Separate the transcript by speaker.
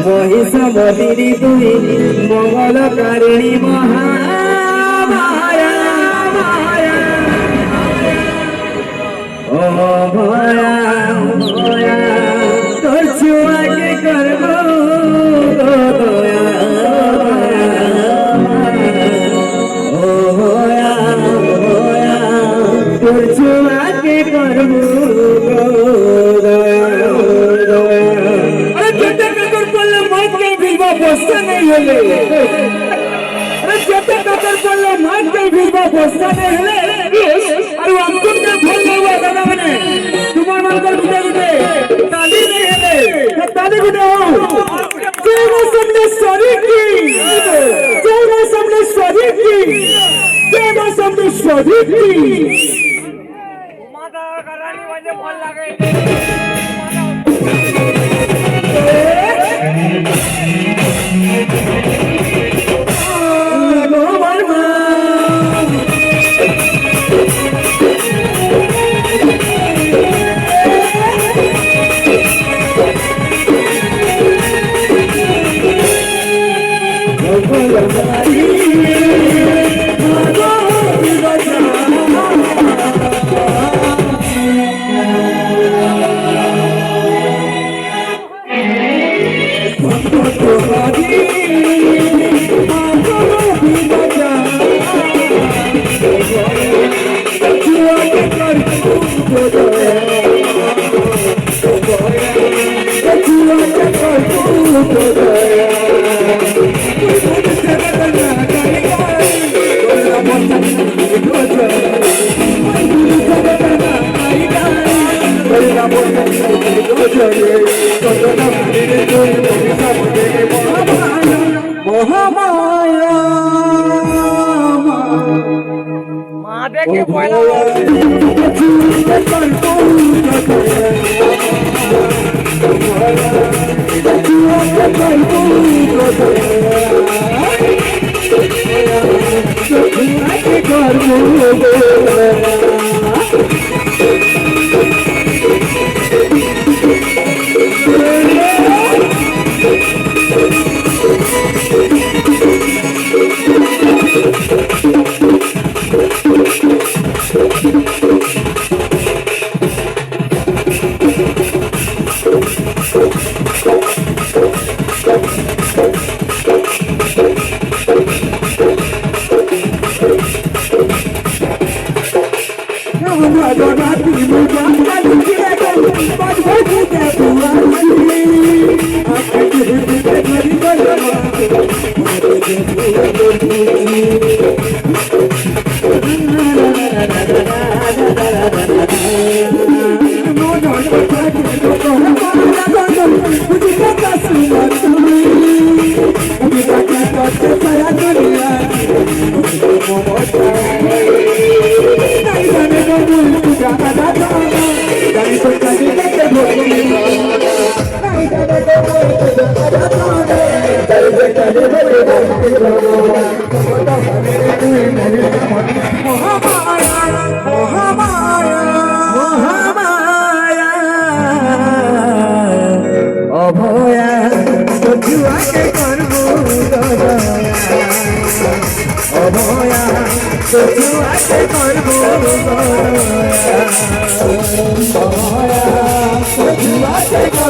Speaker 1: महिषमदिनी तुई मंगलकारिणी महामाया ओ भया भया तोर छुआ के करबो दया ओ भया भया तोर छुआ के करबो बस्ता नहीं होले अरे जते कतर पड़ले मार के भीबा बस्ता नहीं होले अरे हमको क्या भूल हुआ दादा ने तुम्हार मान कर गुटे गुटे ताली नहीं होले ताली गुटे हो जेनो सबने सॉरी की जेनो सबने सॉरी की जेनो सबने सॉरी की माता करानी वाले बोल लगे
Speaker 2: I